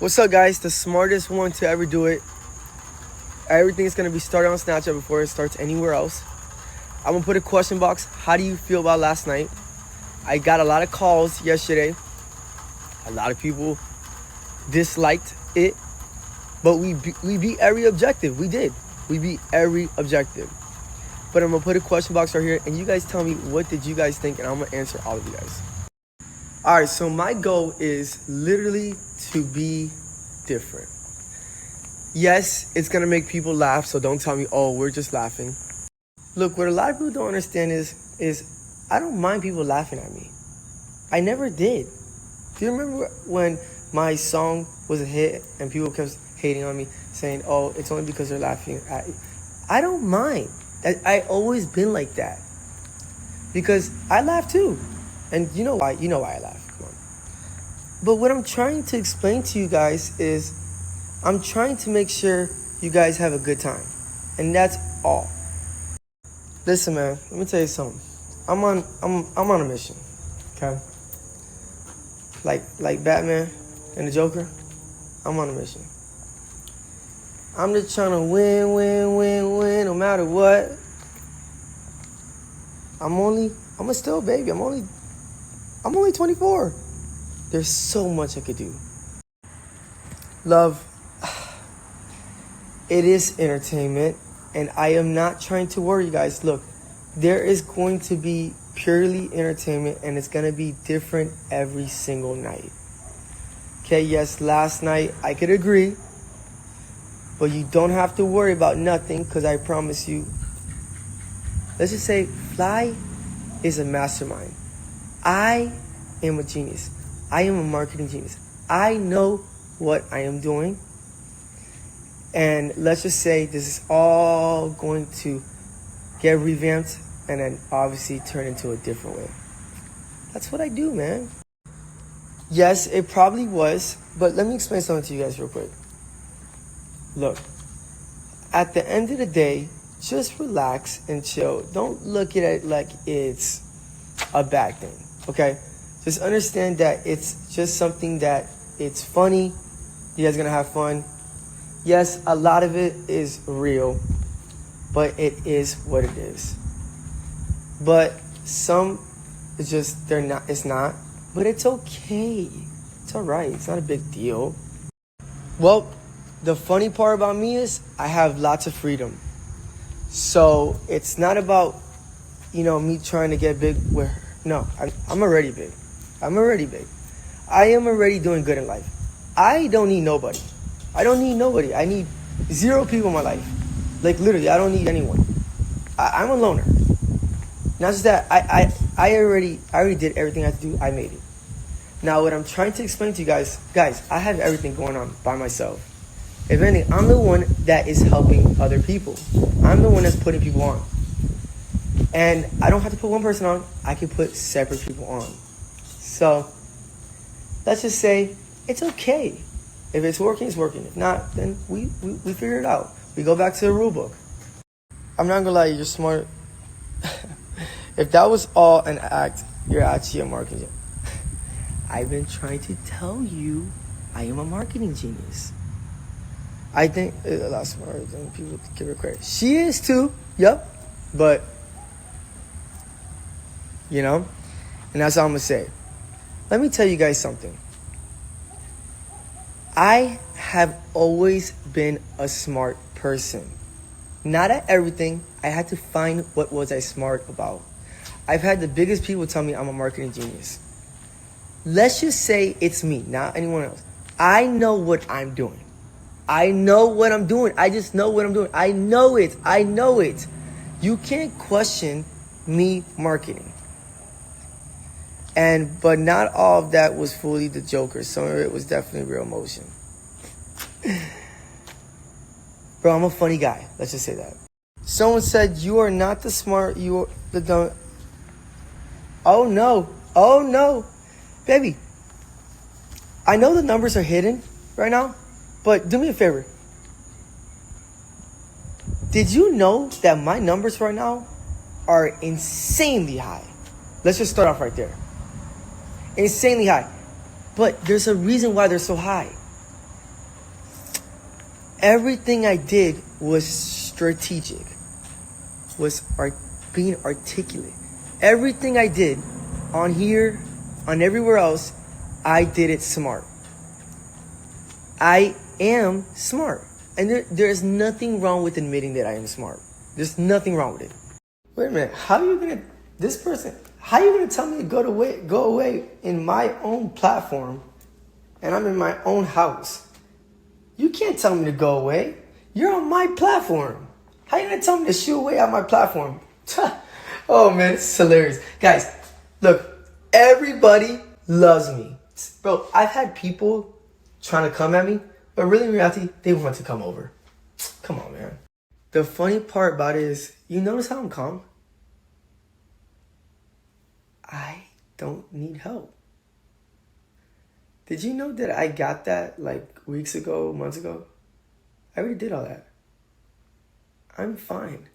What's up, guys? The smartest one to ever do it. Everything is going to be started on Snapchat before it starts anywhere else. I'm going to put a question box. How do you feel about last night? I got a lot of calls yesterday. A lot of people disliked it. But we beat every objective. We did. We beat every objective. But I'm going to put a question box right here. And you guys tell me, what did you guys think? And I'm going to answer all of you guys. All right, so my goal is literally to be different. Yes, it's gonna make people laugh, so don't tell me, oh, we're just laughing. Look, what a lot of people don't understand is I don't mind people laughing at me. I never did. Do you remember when my song was a hit and people kept hating on me, saying, oh, it's only because they're laughing at you? I don't mind. I always been like that. Because I laugh too. And you know why I laugh, come on. But what I'm trying to explain to you guys is I'm trying to make sure you guys have a good time. And that's all. Listen, man, let me tell you something. I'm on a mission, okay? Like Batman and the Joker, I'm on a mission. I'm just trying to win, no matter what. I'm still a baby. I'm only 24. There's so much I could do. Love, it is entertainment, and I am not trying to worry you guys. Look, there is going to be purely entertainment, and it's going to be different every single night. Okay, yes, last night I could agree, but you don't have to worry about nothing, because I promise you, let's just say Fly is a mastermind. I am a genius. I am a marketing genius. I know what I am doing. And let's just say this is all going to get revamped and then obviously turn into a different way. That's what I do, man. Yes, it probably was, but let me explain something to you guys real quick. Look, at the end of the day, just relax and chill. Don't look at it like it's a bad thing, okay? Just understand that it's just something that it's funny. You guys are gonna have fun. Yes, a lot of it is real, but it is what it is. But some, it's just, it's not. But it's okay. It's all right. It's not a big deal. Well, the funny part about me is I have lots of freedom. So it's not about, me trying to get big. No, I'm already big. I'm already big. I am already doing good in life. I don't need nobody. I need 0 people in my life. Like literally, I don't need anyone. I'm a loner. Not just that, I already did everything I had to do. I made it. Now what I'm trying to explain to you guys, I have everything going on by myself. If anything, I'm the one that is helping other people. I'm the one that's putting people on. And I don't have to put one person on. I can put separate people on. So let's just say it's okay. If it's working, it's working. If not, then we figure it out. We go back to the rule book. I'm not gonna lie, you're smart. If that was all an act, you're actually a marketing genius. I've been trying to tell you I am a marketing genius. I think a lot smarter than people give her credit. She is too, yep. But, and that's all I'm gonna say. Let me tell you guys something. I have always been a smart person. Not at everything. I had to find what was I smart about. I've had the biggest people tell me I'm a marketing genius. Let's just say it's me, not anyone else. I know what I'm doing. I know what I'm doing. I just know what I'm doing. I know it. You can't question me marketing. But not all of that was fully the Joker. Some of it was definitely real emotion. Bro, I'm a funny guy. Let's just say that. Someone said, you are not the smart, you are the dumb. Oh no. Baby, I know the numbers are hidden right now, but do me a favor. Did you know that my numbers right now are insanely high? Let's just start off right there. Insanely high. But there's a reason why they're so high. everything I did was strategic, was being articulate. Everything I did on here, on everywhere else, I did it smart. I am smart. And there is nothing wrong with admitting that I am smart. There's nothing wrong with it. Wait a minute, how are you gonna tell me to go away in my own platform and I'm in my own house? You can't tell me to go away. You're on my platform. How are you gonna tell me to shoo away on my platform? Oh man, it's hilarious. Guys, look, everybody loves me. Bro, I've had people trying to come at me, but really in reality, they want to come over. Come on, man. The funny part about it is, you notice how I'm calm? I don't need help. Did you know that I got that like weeks ago, months ago? I already did all that. I'm fine.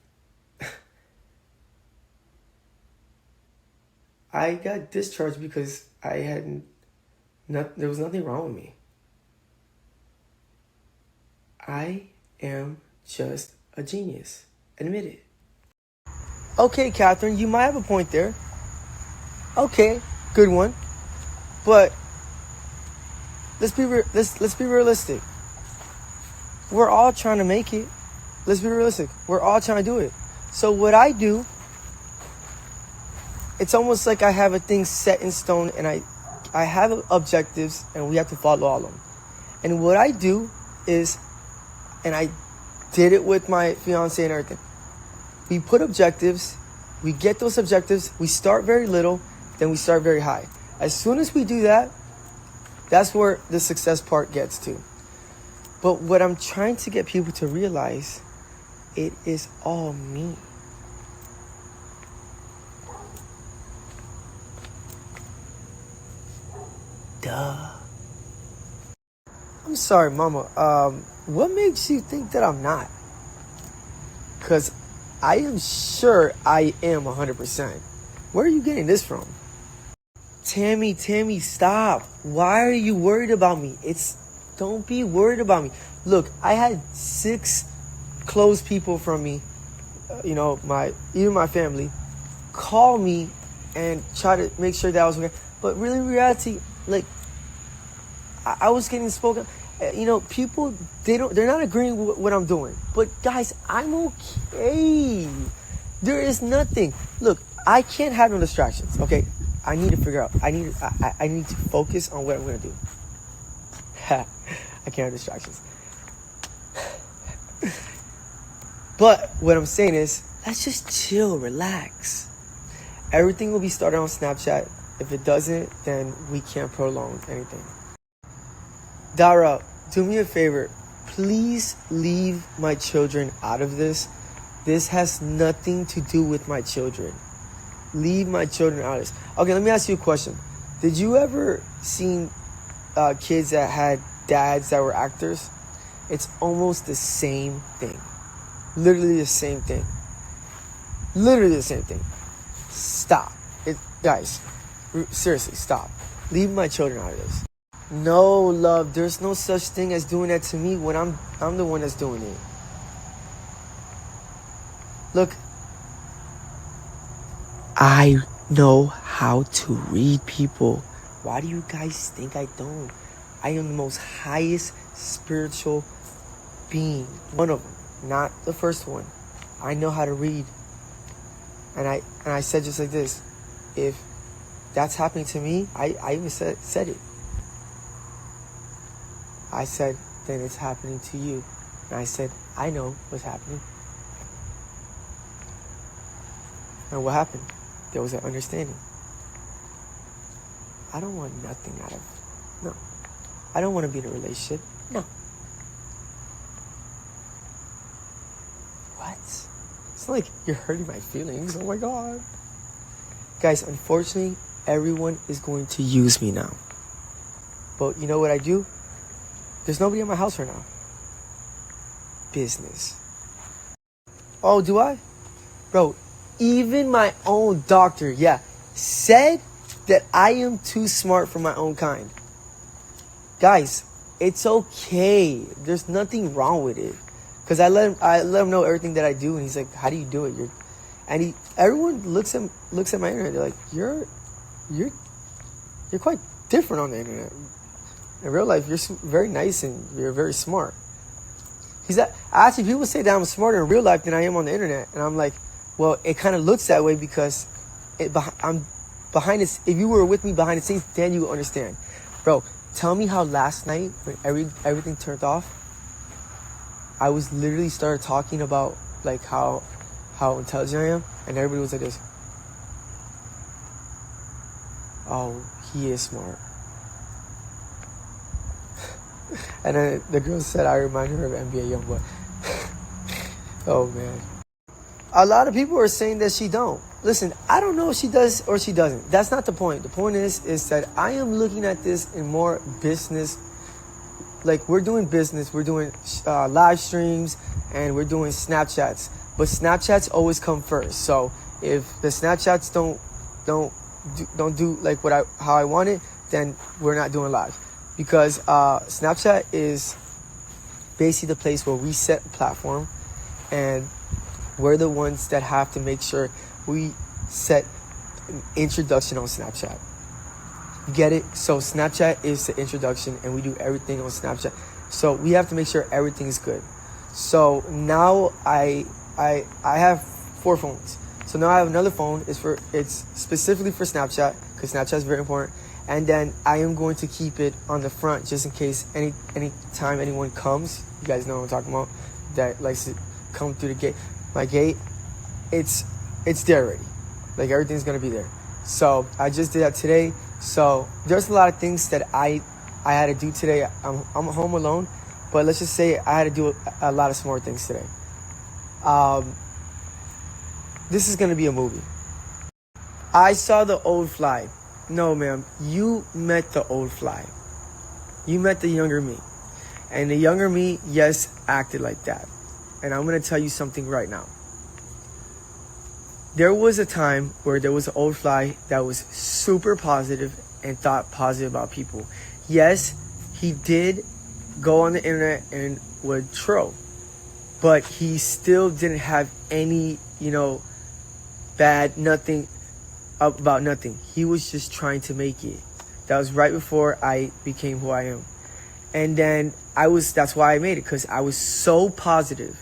I got discharged because there was nothing wrong with me. I am just a genius. Admit it. Okay, Catherine, you might have a point there. Okay, good one. But let's be realistic. We're all trying to make it. Let's be realistic. We're all trying to do it. So what I do, it's almost like I have a thing set in stone, and I have objectives, and we have to follow all of them. And what I do is, and I did it with my fiance and everything. We put objectives, we get those objectives, we start very little, then we start very high. As soon as we do that, that's where the success part gets to. But what I'm trying to get people to realize, it is all me. Duh. I'm sorry, Mama. What makes you think that I'm not? Because I am sure I am 100%. Where are you getting this from? Tammy, stop. Why are you worried about me? Don't be worried about me. Look, I had 6 close people from me, even my family, call me and try to make sure that I was okay. But really, in reality, like, I was getting spoken. People, they're not agreeing with what I'm doing. But guys, I'm okay. There is nothing. Look, I can't have no distractions. Okay, I need to figure out. I need to focus on what I'm gonna do. I can't have distractions. But what I'm saying is, let's just chill, relax. Everything will be started on Snapchat. If it doesn't, then we can't prolong anything. Dara, do me a favor. Please leave my children out of this. This has nothing to do with my children. Leave my children out of this. Okay, let me ask you a question. Did you ever see kids that had dads that were actors? It's almost the same thing. Literally the same thing. Literally the same thing. Stop. Guys, seriously, stop. Leave my children out of this. No, love, there's no such thing as doing that to me when I'm the one that's doing it. Look, I know how to read people. Why do you guys think I don't? I am the most highest spiritual being. One of them, not the first one. I know how to read. And I said just like this, if that's happening to me, I even said it. I said, then it's happening to you. And I said, I know what's happening. And what happened? There was an understanding. I don't want nothing out of it. No. I don't want to be in a relationship. No. What? It's not like you're hurting my feelings. Oh my God. Guys, unfortunately, everyone is going to use me now. But you know what I do? There's nobody in my house right now. Business. Oh, do I? Bro, even my own doctor, said that I am too smart for my own kind. Guys, It's okay. There's nothing wrong with it. Cause I let him know everything that I do, and he's like, "How do you do it?" Everyone looks at my internet. They're like, "You're quite different on the internet. In real life, you're very nice and you're very smart." Actually, people say that I'm smarter in real life than I am on the internet, and I'm like, well, it kind of looks that way because I'm behind this. If you were with me behind the scenes, then you would understand, bro. Tell me how last night when everything turned off, I was literally started talking about like how intelligent I am, and everybody was like this. Oh, he is smart. And then the girl said I remind her of NBA Youngboy. Oh man. A lot of people are saying that she don't. Listen, I don't know if she does or she doesn't. That's not the point. The point is that I am looking at this in more business. Like, we're doing business, we're doing live streams, and we're doing Snapchats. But Snapchats always come first. So if the Snapchats don't do like how I want it, then we're not doing live. Because Snapchat is basically the place where we set a platform, and we're the ones that have to make sure we set an introduction on Snapchat. Get it? So Snapchat is the introduction, and we do everything on Snapchat. So we have to make sure everything is good. So now I have 4 phones. So now I have another phone. It's specifically for Snapchat, because Snapchat is very important. And then I am going to keep it on the front just in case any time anyone comes. You guys know what I'm talking about. That likes to come through my gate. It's there already. Like, everything's gonna be there. So I just did that today. So there's a lot of things that I had to do today. I'm home alone, but let's just say I had to do a lot of smart things today. This is gonna be a movie. I saw the old Fly. No, ma'am. You met the old Fly. You met the younger me. And the younger me, yes, acted like that. And I'm going to tell you something right now. There was a time where there was an old Fly that was super positive and thought positive about people. Yes, he did go on the internet and would troll. But he still didn't have any, bad, nothing about nothing. He was just trying to make it. That was right before I became who I am. And then that's why I made it, because I was so positive.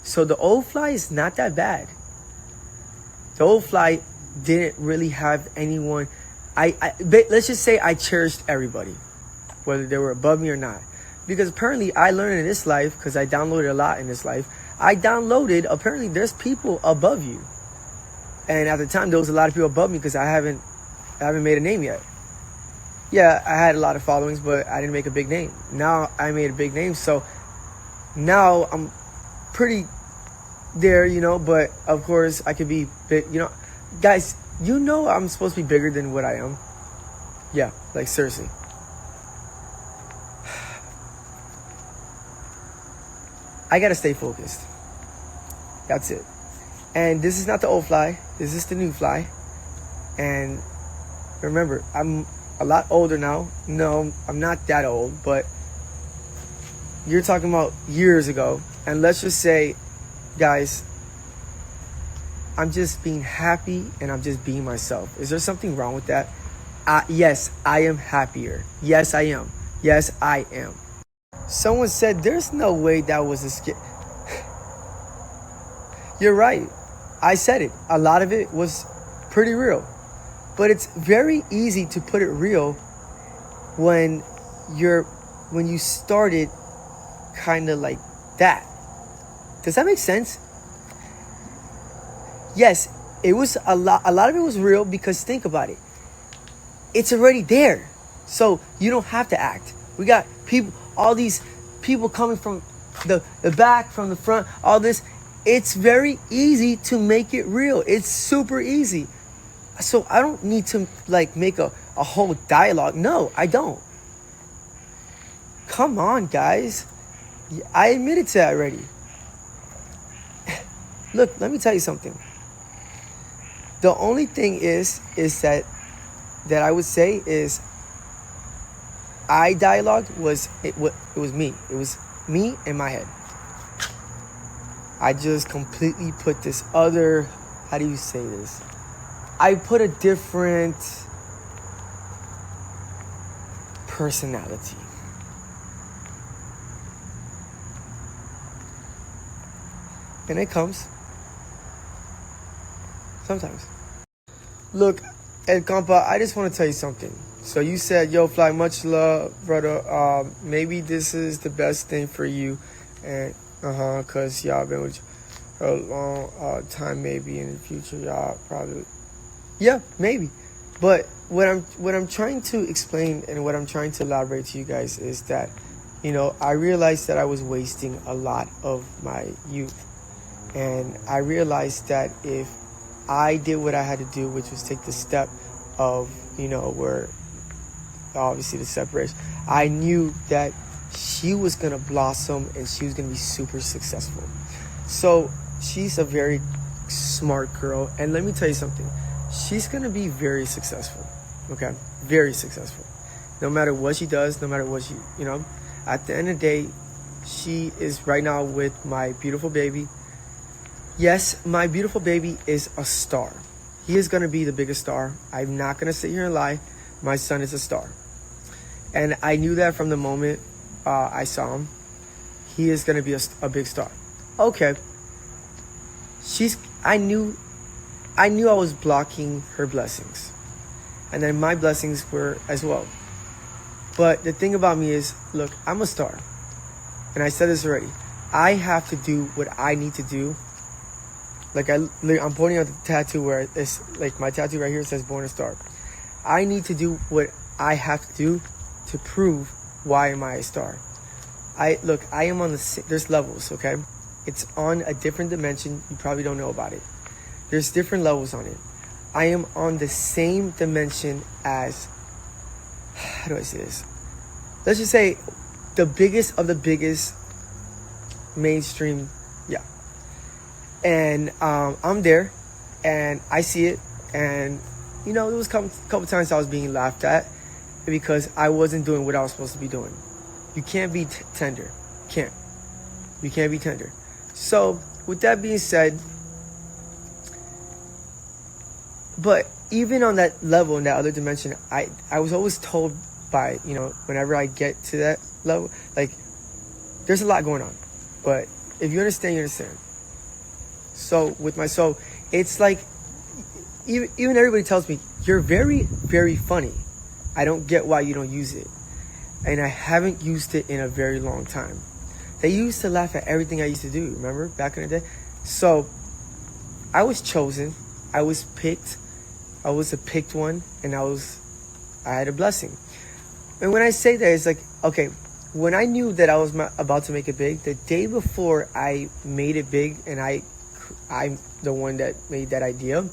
So the old Fly is not that bad. The old Fly didn't really have anyone. Let's just say I cherished everybody, whether they were above me or not. Because apparently I learned in this life, because I downloaded a lot in this life, apparently there's people above you. And at the time, there was a lot of people above me because I haven't made a name yet. Yeah, I had a lot of followings, but I didn't make a big name. Now I made a big name, so now I'm pretty there, but of course I could be big, Guys, I'm supposed to be bigger than what I am. Yeah, like, seriously. I gotta stay focused. That's it. And this is not the old Fly. This is the new Fly. And remember, I'm a lot older now. No, I'm not that old, but you're talking about years ago. And let's just say, guys, I'm just being happy and I'm just being myself. Is there something wrong with that? Yes, I am happier. Yes, I am. Yes, I am. Someone said there's no way that was a skit. You're right. I said it. A lot of it was pretty real. But it's very easy to put it real when you started kind of like that. Does that make sense? Yes, it was a lot of it was real, because think about it. It's already there. So you don't have to act. We got all these people coming from the back, from the front, all this. It's very easy to make it real. It's super easy. So I don't need to make a whole dialogue. No, I don't. Come on, guys. I admitted to that already. Look, let me tell you something. The only thing is that I would say is I dialogued was it was me. It was me in my head. I just completely put this other, how do you say this? I put a different personality. And it comes. Sometimes. Look, El Compa, I just want to tell you something. So you said, yo, Fly, much love, brother. Maybe this is the best thing for you. And, because y'all been with for a long time, maybe in the future, y'all probably. Yeah, maybe. But what I'm trying to explain and what I'm trying to elaborate to you guys is that, I realized that I was wasting a lot of my youth. And I realized that if I did what I had to do, which was take the step of, where obviously the separation, I knew that she was going to blossom and she was going to be super successful. So she's a very smart girl. And let me tell you something. She's going to be very successful. Okay? Very successful. No matter what she does, no matter what she, at the end of the day, she is right now with my beautiful baby. Yes, my beautiful baby is a star. He is going to be the biggest star. I'm not going to sit here and lie. My son is a star. And I knew that from the moment I saw him. He is going to be a big star. Okay. I knew I was blocking her blessings. And then my blessings were as well. But the thing about me is, look, I'm a star. And I said this already. I have to do what I need to do. Like I'm pointing out the tattoo where it's like my tattoo right here says Born a Star. I need to do what I have to do to prove why am I a star. I am on there's levels, okay? It's on a different dimension. You probably don't know about it. There's different levels on it. I am on the same dimension as, how do I say this? Let's just say the biggest of the biggest mainstream, yeah. And I'm there, and I see it, and there was a couple times I was being laughed at because I wasn't doing what I was supposed to be doing. You can't be tender. You can't be tender. So with that being said, but even on that level, in that other dimension, I was always told by, whenever I get to that level, like, there's a lot going on. But if you understand, you understand. So with my soul, it's like, even everybody tells me, you're very, very funny. I don't get why you don't use it. And I haven't used it in a very long time. They used to laugh at everything I used to do, remember, back in the day? So I was chosen. I was picked. I was a picked one, and I had a blessing. And when I say that, it's like, okay, when I knew that I was about to make it big, the day before I made it big, and I'm the one that made that idea,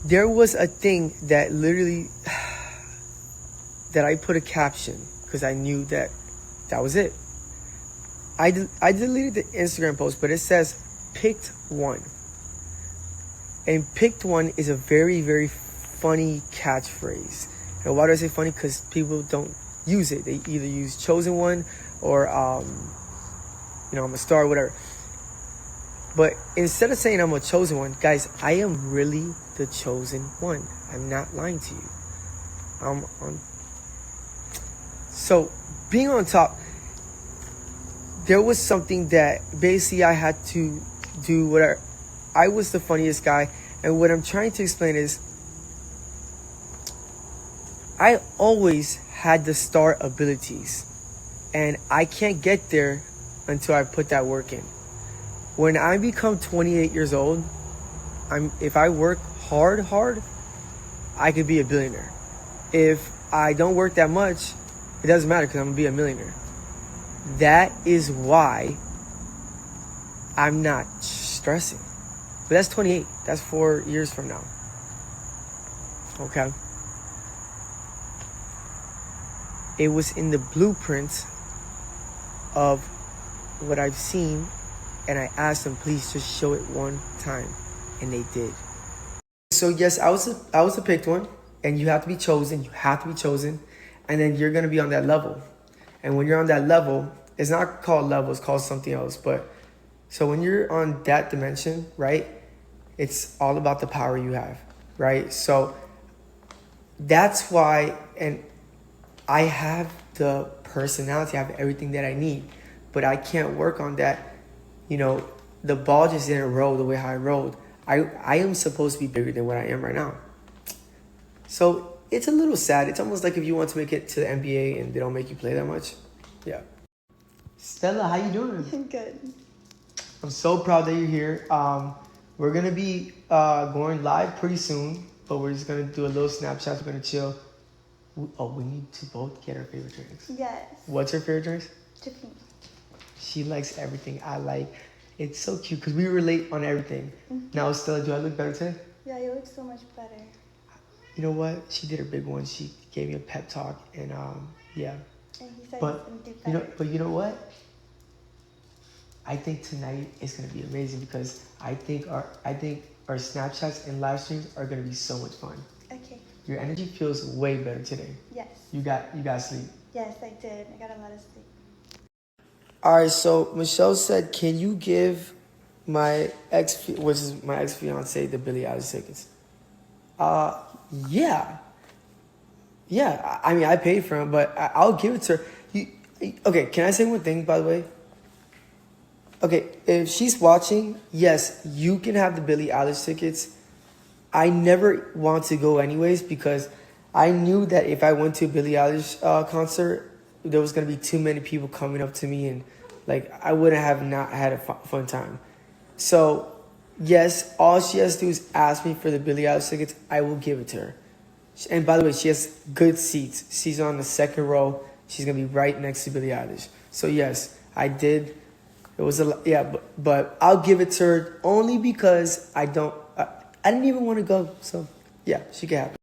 there was a thing that literally, that I put a caption, because I knew that was it. I deleted the Instagram post, but it says, picked one. And picked one is a very, very funny catchphrase. And why do I say funny? Because people don't use it. They either use chosen one or, I'm a star, whatever. But instead of saying I'm a chosen one, guys, I am really the chosen one. I'm not lying to you. So being on top, there was something that basically I had to do whatever. I was the funniest guy. And what I'm trying to explain is, I always had the star abilities. And I can't get there until I put that work in. When I become 28 years old, if I work hard, I could be a billionaire. If I don't work that much, it doesn't matter because I'm going to be a millionaire. That is why I'm not stressing. But that's 28. That's 4 years from now. Okay? It was in the blueprint of what I've seen, and I asked them, please just show it one time, and they did. So yes, I was a picked one, and you have to be chosen. You have to be chosen. And then you're gonna be on that level. And when you're on that level, it's not called level, it's called something else. But so when you're on that dimension, right, it's all about the power you have, right? So that's why, and I have the personality, I have everything that I need, but I can't work on that. You know, the ball just didn't roll the way how I rolled. I am supposed to be bigger than what I am right now. So it's a little sad. It's almost like if you want to make it to the NBA and they don't make you play that much. Yeah. Stella, how you doing? Good. I'm so proud that you're here. We're gonna be going live pretty soon, but we're just gonna do a little Snapchat. We're gonna chill. We need to both get our favorite drinks. Yes. What's her favorite drinks? Tiffany. She likes everything I like. It's so cute because we relate on everything. Mm-hmm. Now, Stella, do I look better today? Yeah, you look so much better. You know what? She did her big one. She gave me a pep talk, and yeah. And he said but he's gonna do better. You know what? I think tonight is gonna be amazing because I think our Snapchats and live streams are gonna be so much fun. Okay. Your energy feels way better today. Yes. You got sleep. Yes, I did. I got a lot of sleep. All right. So Michelle said, "Can you give my which is my ex-fiance, the Billie Eilish tickets?" Yeah. Yeah. I mean, I paid for them, but I'll give it to her. Okay? Can I say one thing, by the way? Okay, if she's watching, yes, you can have the Billie Eilish tickets. I never want to go anyways because I knew that if I went to a Billie Eilish concert, there was going to be too many people coming up to me and like I wouldn't have not had a fun time. So, yes, all she has to do is ask me for the Billie Eilish tickets. I will give it to her. And by the way, she has good seats. She's on the second row. She's going to be right next to Billie Eilish. So, yes, I did. It was but I'll give it to her only because I didn't even want to go. So, yeah, she can have it.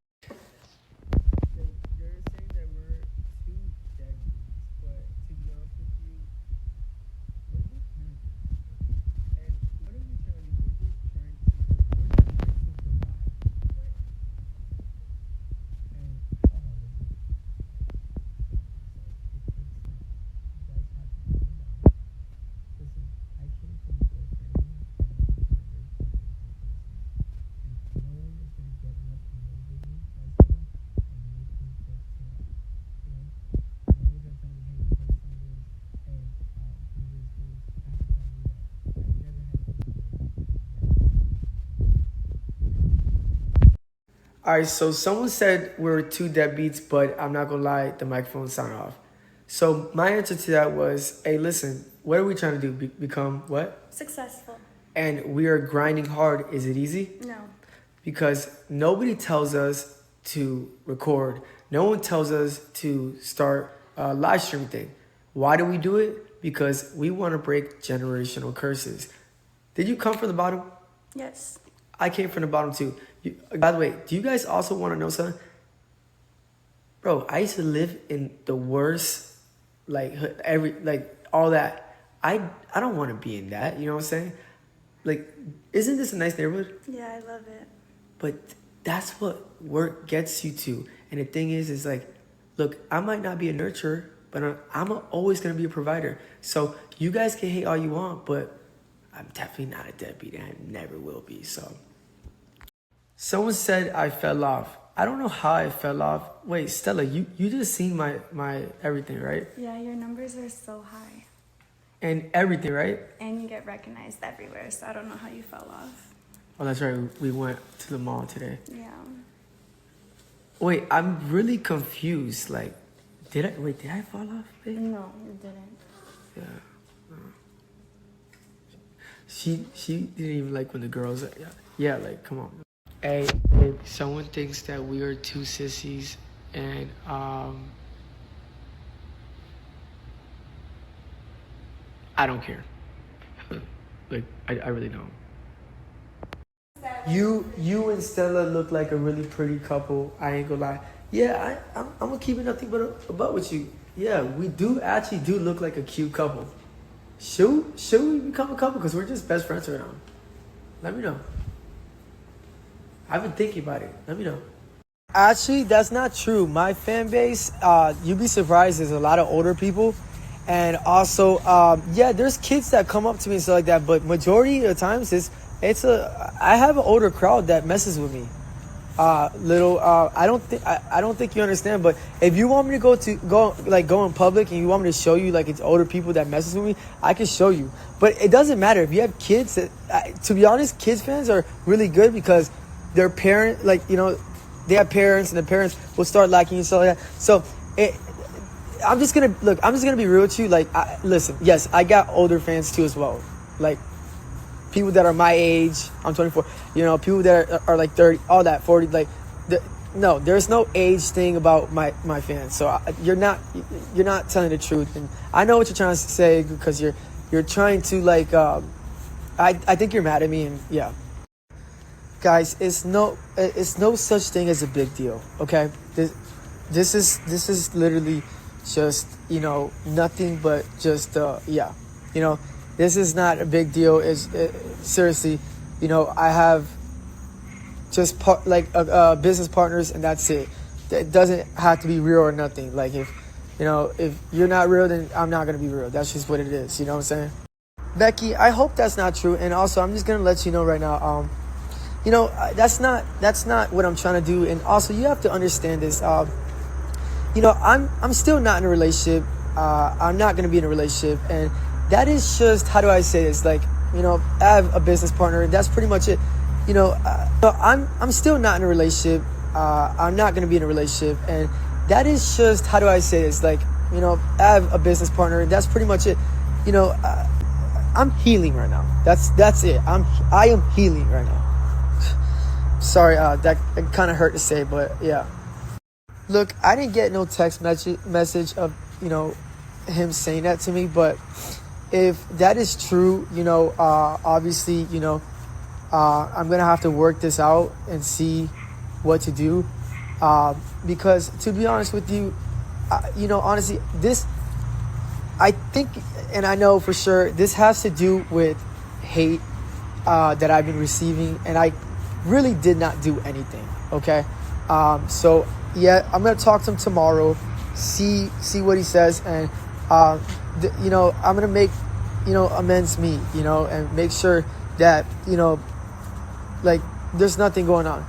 You're saying that we're two deadbeats, but to be honest with you, what are we trying to do? And what are we trying to do? We're just trying to survive. And how hard is it? You guys have to calm down. Listen, I came from a poor family and I came from a very fortunate person. And no one is going to get me up and motivate me, right, Stella? And make me just tear up. You know? No one's going to tell me, hey, focus on this. Hey, do this. I have to tell you that I've never had anyone. All right, so someone said we were two deadbeats, but I'm not going to lie, the microphone sounded off. So my answer to that was, hey, listen, what are we trying to do? Become what? Successful. And we are grinding hard. Is it easy? No. Because nobody tells us to record. No one tells us to start a live stream thing. Why do we do it? Because we want to break generational curses. Did you come from the bottom? Yes. I came from the bottom too. By the way, do you guys also want to know something? Bro, I used to live in the worst, all that. I don't want to be in that, you know what I'm saying? Like, isn't this a nice neighborhood? Yeah, I love it. But that's what work gets you to. And the thing is like, look, I might not be a nurturer, but I'm always going to be a provider. So you guys can hate all you want, but I'm definitely not a deadbeat and I never will be. So someone said I fell off. I don't know how I fell off. Wait, Stella, you just seen my everything, right? Yeah, your numbers are so high. And everything, right? And you get recognized everywhere, so I don't know how you fell off. Oh, that's right. We went to the mall today. Yeah. Wait, I'm really confused. Like, did I fall off, babe? No, you didn't. Yeah. No. She didn't even like when the girls, yeah, like, come on. Hey, if someone thinks that we are two sissies and, I don't care. Like, I really don't. You and Stella look like a really pretty couple. I ain't gonna lie. Yeah, I'm gonna keep it nothing but about with you. Yeah, we actually do look like a cute couple. Should we become a couple? Because we're just best friends right now. Let me know. I've been thinking about it. Let me know. Actually, that's not true. My fan base, you'd be surprised, there's a lot of older people. And also, yeah, there's kids that come up to me and stuff like that. But majority of the times, I have an older crowd that messes with me. I don't think you understand, but if you want me to go in public and you want me to show you like it's older people that messes with me, I can show you. But it doesn't matter if you have kids. To be honest, kids fans are really good because their parent, they have parents and the parents will start liking you, so like that. So I'm just gonna be real with you. Listen, yes, I got older fans too as well. Like people that are my age. I'm 24. People that are like 30, all that 40. No, there's no age thing about my fans. So you're not telling the truth. And I know what you're trying to say because you're trying to I think you're mad at me, and yeah. Guys, it's no such thing as a big deal. Okay, this is literally just nothing but just yeah. This is not a big deal. Seriously, I have just business partners, and that's it. It doesn't have to be real or nothing. Like if you're not real, then I'm not gonna be real. That's just what it is. You know what I'm saying? Becky, I hope that's not true. And also, I'm just gonna let you know right now. That's not what I'm trying to do. And also, you have to understand this. I'm still not in a relationship. I'm not gonna be in a relationship, and that is just, how do I say this? I have a business partner, and that's pretty much it. I'm still not in a relationship. I'm not gonna be in a relationship, and that is just, how do I say this? I have a business partner, and that's pretty much it. I'm healing right now. That's it. I am healing right now. Sorry, that kind of hurt to say, but yeah. Look, I didn't get no text message of him saying that to me, but if that is true, obviously, I'm gonna have to work this out and see what to do, because to be honest with you, honestly, this, I think, and I know for sure, this has to do with hate that I've been receiving, and I really did not do anything. Okay, so yeah, I'm gonna talk to him tomorrow, see what he says, and I'm gonna make amends me, and make sure that there's nothing going on.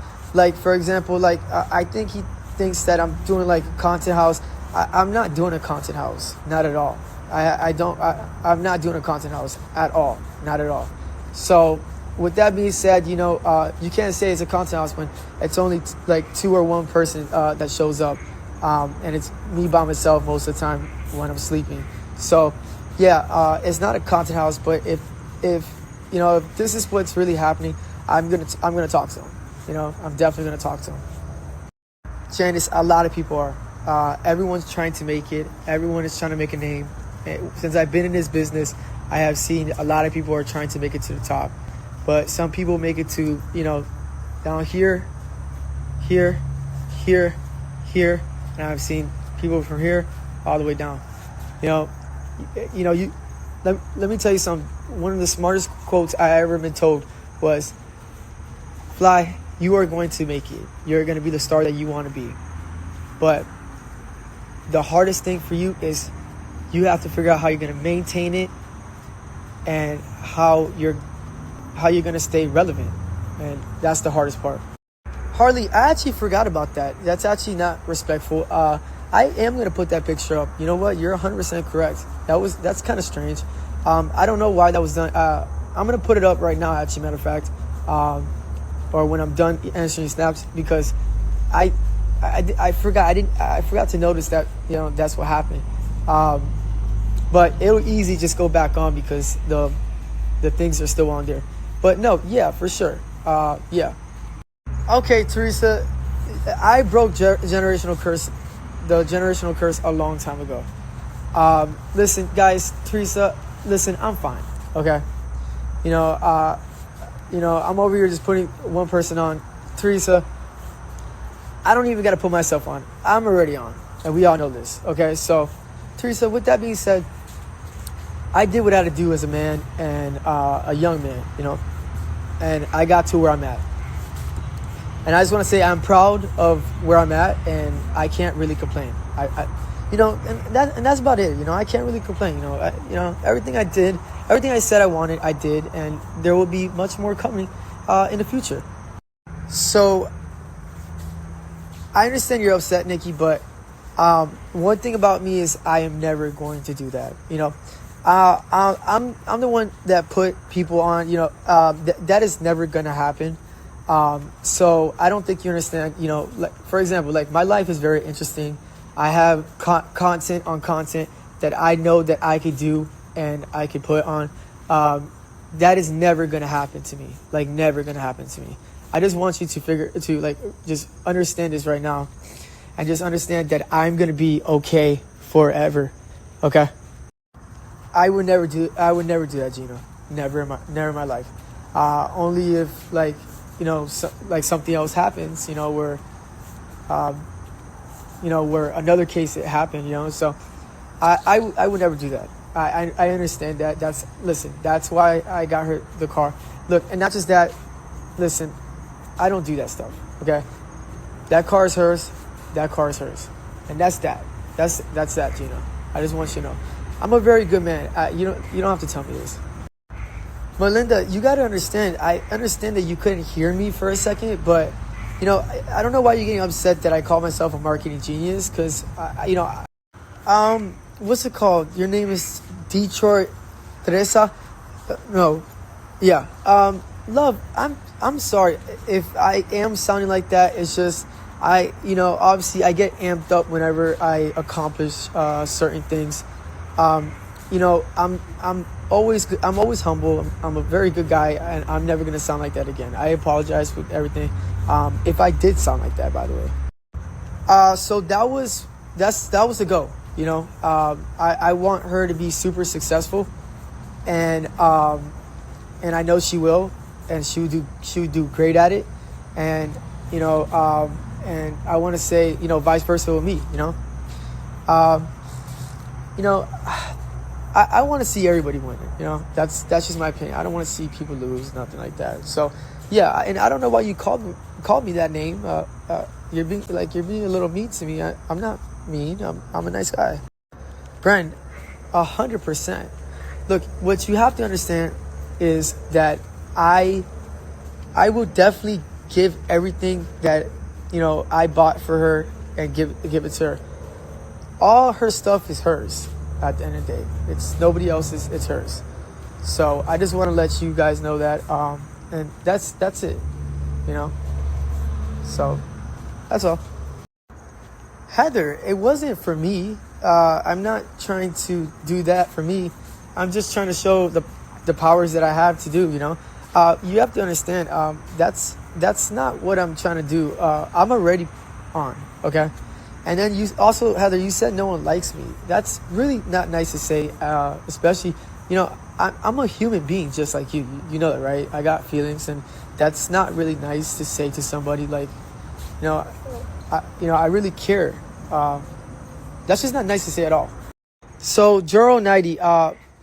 For example, I think he thinks that I'm doing a content house. I'm not doing a content house, not at all. I'm not doing a content house at all, not at all. So with that being said, you can't say it's a content house when it's only two or one person that shows up, and it's me by myself most of the time when I'm sleeping. So yeah, it's not a content house, but if this is what's really happening, I'm gonna talk to him. I'm definitely gonna talk to him. Janice, a lot of people are. Everyone's trying to make it. Everyone is trying to make a name. Since I've been in this business, I have seen a lot of people are trying to make it to the top. But some people make it to, down here, here, here, here. And I've seen people from here all the way down. Let me tell you something. One of the smartest quotes I ever been told was, Fly, you are going to make it. You're going to be the star that you want to be. But the hardest thing for you is you have to figure out how you're going to maintain it and how you're going to stay relevant. And that's the hardest part. Harley, I actually forgot about that. That's actually not respectful. I am going to put that picture up. You know what? You're 100% correct. That's kind of strange. I don't know why that was done. I'm going to put it up right now, actually, matter of fact. Or when I'm done answering snaps, because I forgot. I forgot to notice that, that's what happened. But it'll easily just go back on because the things are still on there. But no, yeah, for sure. Yeah. Okay, Teresa, I broke the generational curse a long time ago. Listen, guys, Teresa, listen, I'm fine. Okay. I'm over here just putting one person on. Teresa, I don't even got to put myself on. I'm already on, and we all know this. Okay, so Teresa, with that being said, I did what I had to do as a man and a young man, and I got to where I'm at. And I just want to say I'm proud of where I'm at, and I can't really complain. And that's about it. I can't really complain. Everything I did, everything I said I wanted, I did, and there will be much more coming in the future. So I understand you're upset, Nikki, but one thing about me is I am never going to do that. I'm the one that put people on. That is never gonna happen. So I don't think you understand. For example, like my life is very interesting. I have content on content that I know that I could do and I could put on. That is never gonna happen to me. Like never gonna happen to me. I just want you to just understand this right now, and just understand that I'm gonna be okay forever. Okay. I would never do that, Gino. Never in my life. Only if something else happens, where another case it happened, So I would never do that. I understand that. That's why I got her the car. Look, and not just that. Listen, I don't do that stuff. Okay, that car is hers. That car is hers, and that's that. That's that, Gino. I just want you to know. I'm a very good man. You don't have to tell me this. Melinda, you got to understand. I understand that you couldn't hear me for a second, but I don't know why you're getting upset that I call myself a marketing genius. Because what's it called? Your name is Detroit Teresa. No, yeah. Love, I'm sorry if I am sounding like that. It's just obviously I get amped up whenever I accomplish certain things. I'm always humble. I'm a very good guy, and I'm never gonna sound like that again. I apologize for everything. If I did sound like that, by the way. So that was the go. I want her to be super successful, and I know she will, and she would do great at it, and and I want to say vice versa with me. I want to see everybody win. That's just my opinion. I don't want to see people lose, nothing like that. So, yeah, and I don't know why you called me that name. You're being a little mean to me. I'm not mean. I'm a nice guy. Bren, 100%. Look, what you have to understand is that I will definitely give everything that I bought for her and give it to her. All her stuff is hers. At the end of the day, it's nobody else's. It's hers. So I just want to let you guys know that, and that's it. So that's all. Heather, it wasn't for me. I'm not trying to do that for me. I'm just trying to show the powers that I have to do. You have to understand. That's not what I'm trying to do. I'm already on. Okay. And then you also, Heather, you said no one likes me. That's really not nice to say, especially, I'm a human being just like you. You know that, right? I got feelings, and that's not really nice to say to somebody like, I really care. That's just not nice to say at all. So, Juro 90,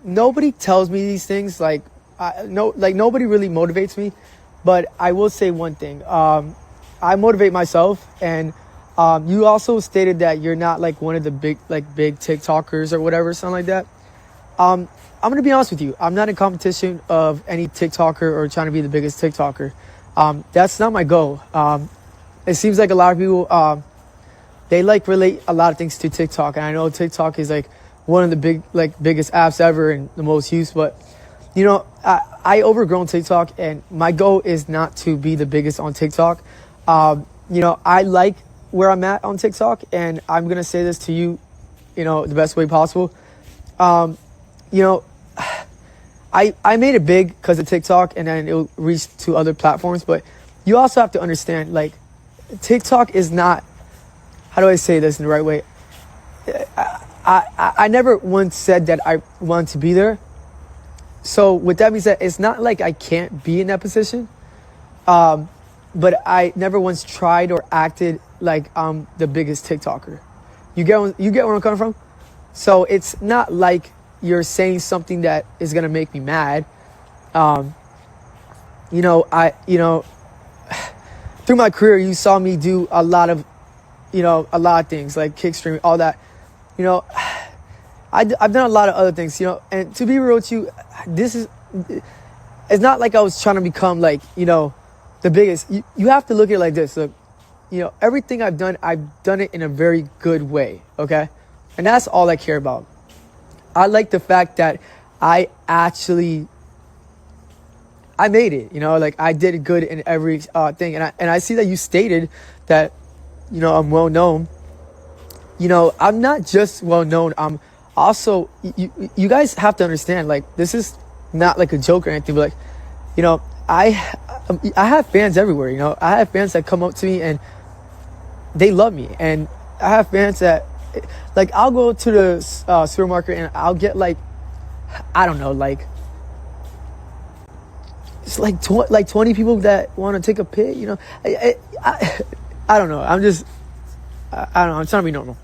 nobody tells me these things. Nobody really motivates me. But I will say one thing. I motivate myself, and you also stated that you're not like one of the big TikTokers or whatever, something like that. I'm going to be honest with you. I'm not in competition of any TikToker or trying to be the biggest TikToker. That's not my goal. It seems like a lot of people, they relate a lot of things to TikTok. And I know TikTok is one of the biggest apps ever and the most used. But, I overgrown TikTok, and my goal is not to be the biggest on TikTok. I like where I'm at on TikTok, and I'm going to say this to you, the best way possible. I made it big because of TikTok, and then it'll reach to other platforms. But you also have to understand, TikTok is not, how do I say this in the right way? I never once said that I want to be there. So with that being said, it's not like I can't be in that position. But I never once tried or acted like I'm the biggest TikToker. You get where I'm coming from? So it's not like you're saying something that is gonna make me through through my career, you saw me do a lot of things like kick streaming, all that. You know, I've done a lot of other things, you know, and to be real with you, it's not like I was trying to become like, you know, the biggest. You have to look at it like this. Look, you know, everything I've done it in a very good way, okay? And that's all I care about. I like the fact that I made it, you know, like I did good in every thing. And I see that you stated that, you know, I'm well known. You know, I'm not just well known. I'm also, you guys have to understand, like, this is not like a joke or anything, but like, you know, I have fans everywhere, you know. I have fans that come up to me and they love me. And I have fans that, like, I'll go to the supermarket and I'll get like, I don't know, like, it's like 20 people that want to take a pic, you know. I don't know. I don't know. I'm trying to be normal.